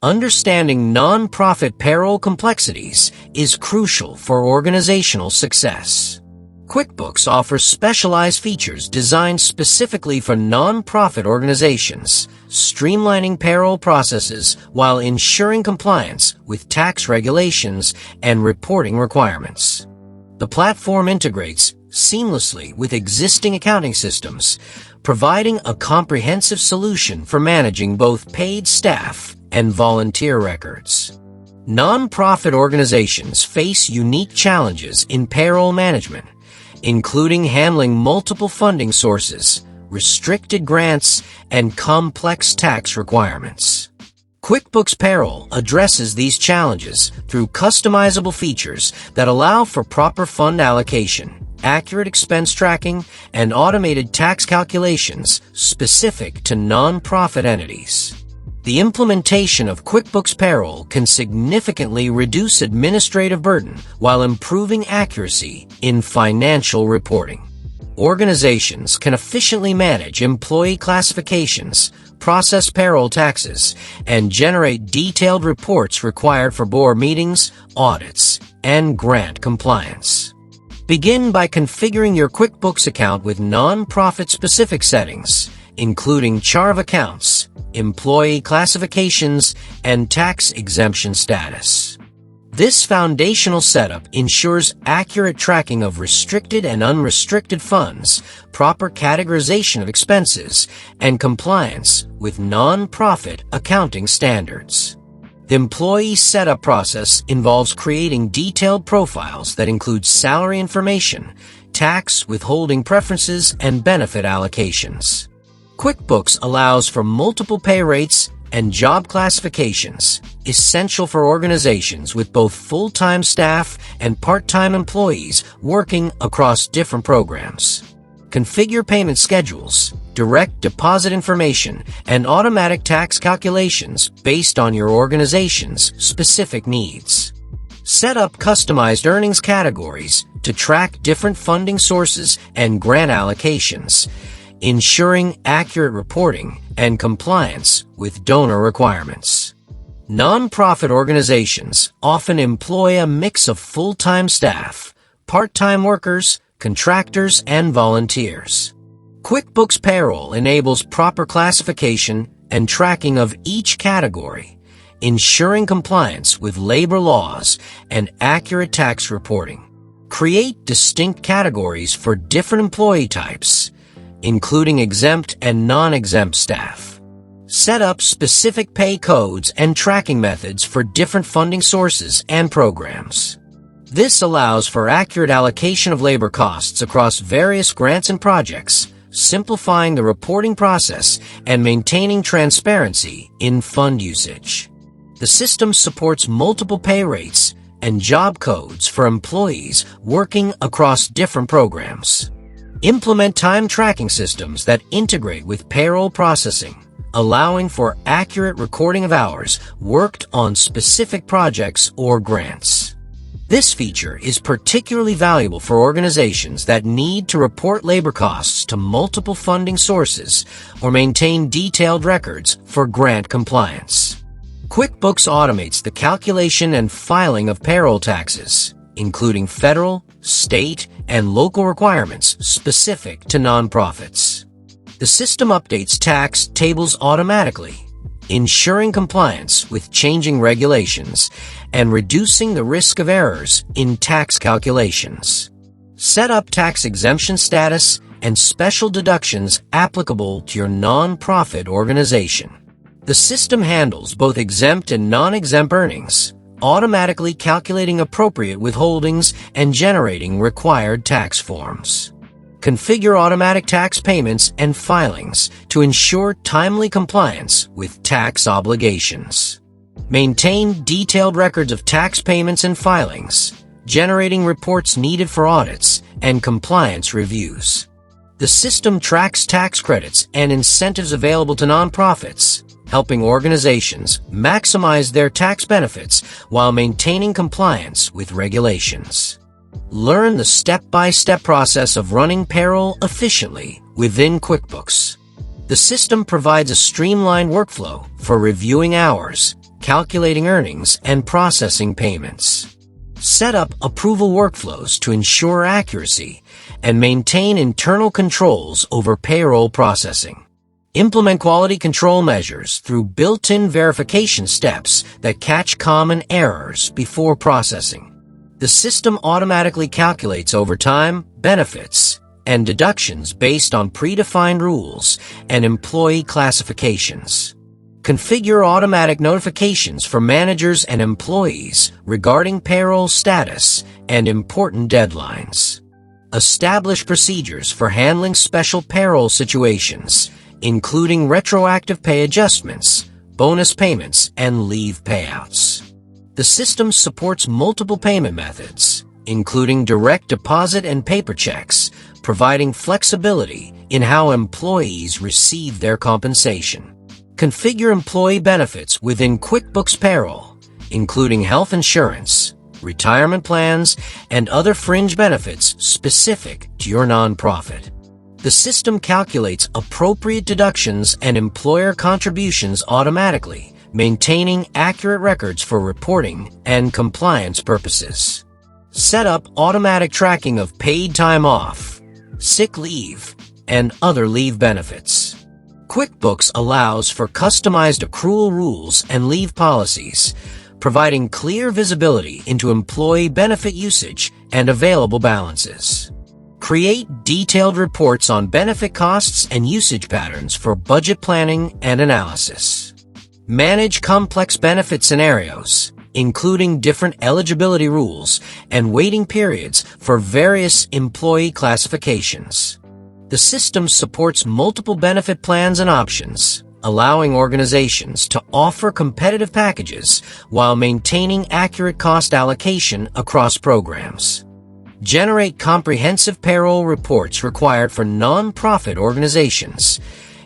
Understanding nonprofit payroll complexities is crucial for organizational success. QuickBooks offers specialized features designed specifically for nonprofit organizations, streamlining payroll processes while ensuring compliance with tax regulations and reporting requirements. The platform integrates seamlessly with existing accounting systems, providing a comprehensive solution for managing both paid staff and volunteer records. Nonprofit organizations face unique challenges in payroll management, including handling multiple funding sources, restricted grants, and complex tax requirements. QuickBooks Payroll addresses these challenges through customizable features that allow for proper fund allocation, accurate expense tracking, and automated tax calculations specific to nonprofit entities. The implementation of QuickBooks Payroll can significantly reduce administrative burden while improving accuracy in financial reporting. Organizations can efficiently manage employee classifications, process payroll taxes, and generate detailed reports required for board meetings, audits, and grant compliance. Begin by configuring your QuickBooks account with nonprofit-specific settings, including chart of accounts, employee classifications, and tax exemption status. This foundational setup ensures accurate tracking of restricted and unrestricted funds, proper categorization of expenses, and compliance with nonprofit accounting standards. The employee setup process involves creating detailed profiles that include salary information, tax withholding preferences, and benefit allocations. QuickBooks allows for multiple pay rates and job classifications, essential for organizations with both full-time staff and part-time employees working across different programs. Configure payment schedules, direct deposit information, and automatic tax calculations based on your organization's specific needs. Set up customized earnings categories to track different funding sources and grant allocations, ensuring accurate reporting and compliance with donor requirements. Nonprofit organizations often employ a mix of full-time staff, part-time workers, contractors, and volunteers. QuickBooks Payroll enables proper classification and tracking of each category, ensuring compliance with labor laws and accurate tax reporting. Create distinct categories for different employee types, including exempt and non-exempt staff. Set up specific pay codes and tracking methods for different funding sources and programs. This allows for accurate allocation of labor costs across various grants and projects, simplifying the reporting process and maintaining transparency in fund usage. The system supports multiple pay rates and job codes for employees working across different programs. Implement time tracking systems that integrate with payroll processing, allowing for accurate recording of hours worked on specific projects or grants. This feature is particularly valuable for organizations that need to report labor costs to multiple funding sources or maintain detailed records for grant compliance. QuickBooks automates the calculation and filing of payroll taxes, including federal, state, and local requirements specific to nonprofits. The system updates tax tables automatically, ensuring compliance with changing regulations and reducing the risk of errors in tax calculations. Set up tax exemption status and special deductions applicable to your nonprofit organization. The system handles both exempt and non-exempt earnings, automatically calculating appropriate withholdings and generating required tax forms. Configure automatic tax payments and filings to ensure timely compliance with tax obligations. Maintain detailed records of tax payments and filings, generating reports needed for audits and compliance reviews. The system tracks tax credits and incentives available to nonprofits, helping organizations maximize their tax benefits while maintaining compliance with regulations. Learn the step-by-step process of running payroll efficiently within QuickBooks. The system provides a streamlined workflow for reviewing hours, calculating earnings and processing payments. Set up approval workflows to ensure accuracy and maintain internal controls over payroll processing. Implement quality control measures through built-in verification steps that catch common errors before processing. The system automatically calculates overtime, benefits, and deductions based on predefined rules and employee classifications. Configure automatic notifications for managers and employees regarding payroll status and important deadlines. Establish procedures for handling special payroll situations, including retroactive pay adjustments, bonus payments, and leave payouts. The system supports multiple payment methods, including direct deposit and paper checks, providing flexibility in how employees receive their compensation. Configure employee benefits within QuickBooks Payroll, including health insurance, retirement plans, and other fringe benefits specific to your nonprofit. The system calculates appropriate deductions and employer contributions automatically, maintaining accurate records for reporting and compliance purposes. Set up automatic tracking of paid time off, sick leave, and other leave benefits. QuickBooks allows for customized accrual rules and leave policies, providing clear visibility into employee benefit usage and available balances. Create detailed reports on benefit costs and usage patterns for budget planning and analysis. Manage complex benefit scenarios, including different eligibility rules and waiting periods for various employee classifications. The system supports multiple benefit plans and options, allowing organizations to offer competitive packages while maintaining accurate cost allocation across programs. Generate comprehensive payroll reports required for nonprofit organizations,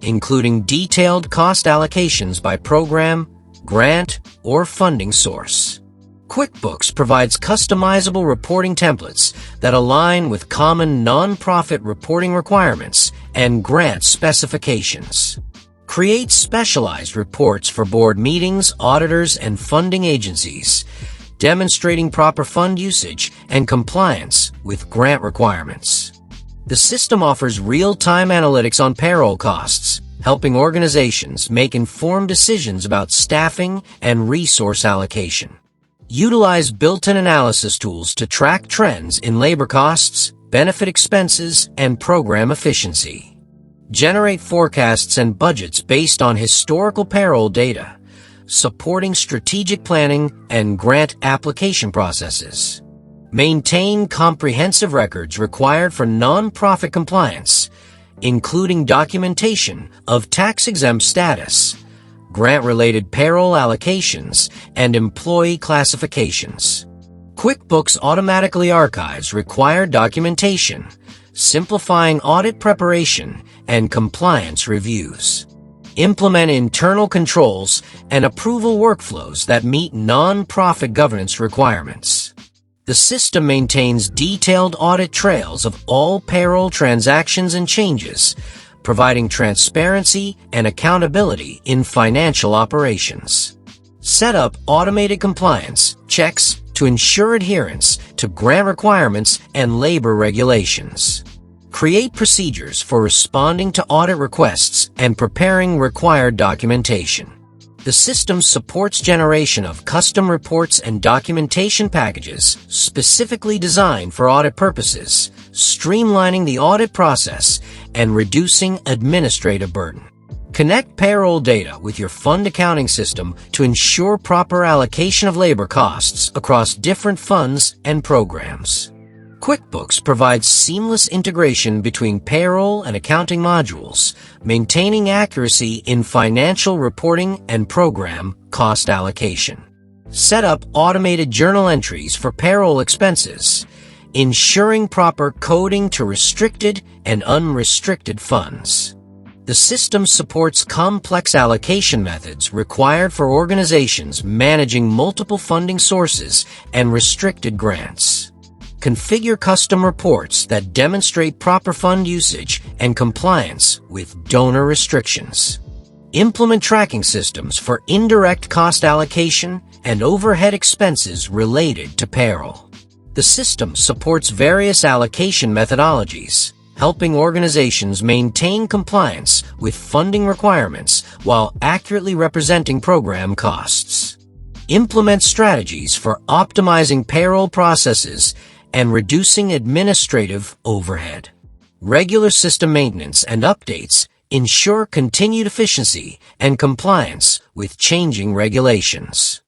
including detailed cost allocations by program, grant, or funding source. QuickBooks provides customizable reporting templates that align with common nonprofit reporting requirements and grant specifications. Create specialized reports for board meetings, auditors, and funding agencies, demonstrating proper fund usage and compliance with grant requirements. The system offers real-time analytics on payroll costs, helping organizations make informed decisions about staffing and resource allocation. Utilize built-in analysis tools to track trends in labor costs, benefit expenses, and program efficiency. Generate forecasts and budgets based on historical payroll data, supporting strategic planning and grant application processes. Maintain comprehensive records required for nonprofit compliance, including documentation of tax-exempt status, grant-related payroll allocations, and employee classifications. QuickBooks automatically archives required documentation, simplifying audit preparation and compliance reviews. Implement internal controls and approval workflows that meet nonprofit governance requirements. The system maintains detailed audit trails of all payroll transactions and changes, providing transparency and accountability in financial operations. Set up automated compliance checks to ensure adherence to grant requirements and labor regulations. Create procedures for responding to audit requests and preparing required documentation. The system supports generation of custom reports and documentation packages specifically designed for audit purposes, streamlining the audit process and reducing administrative burden. Connect payroll data with your fund accounting system to ensure proper allocation of labor costs across different funds and programs. QuickBooks provides seamless integration between payroll and accounting modules, maintaining accuracy in financial reporting and program cost allocation. Set up automated journal entries for payroll expenses, ensuring proper coding to restricted and unrestricted funds. The system supports complex allocation methods required for organizations managing multiple funding sources and restricted grants. Configure custom reports that demonstrate proper fund usage and compliance with donor restrictions. Implement tracking systems for indirect cost allocation and overhead expenses related to payroll. The system supports various allocation methodologies, helping organizations maintain compliance with funding requirements while accurately representing program costs. Implement strategies for optimizing payroll processes and reducing administrative overhead. Regular system maintenance and updates ensure continued efficiency and compliance with changing regulations.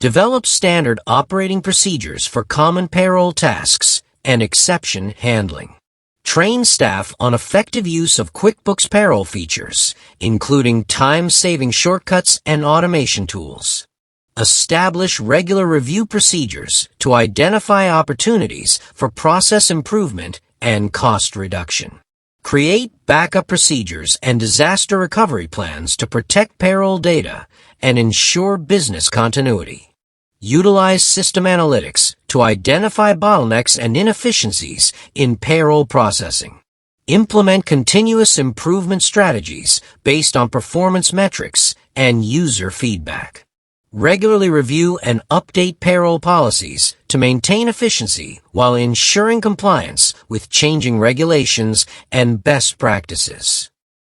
Develop standard operating procedures for common payroll tasks and exception handling. Train staff on effective use of QuickBooks Payroll features, including time-saving shortcuts and automation tools. Establish regular review procedures to identify opportunities for process improvement and cost reduction. Create backup procedures and disaster recovery plans to protect payroll data and ensure business continuity. Utilize system analytics to identify bottlenecks and inefficiencies in payroll processing. Implement continuous improvement strategies based on performance metrics and user feedback. Regularly review and update payroll policies to maintain efficiency while ensuring compliance with changing regulations and best practices.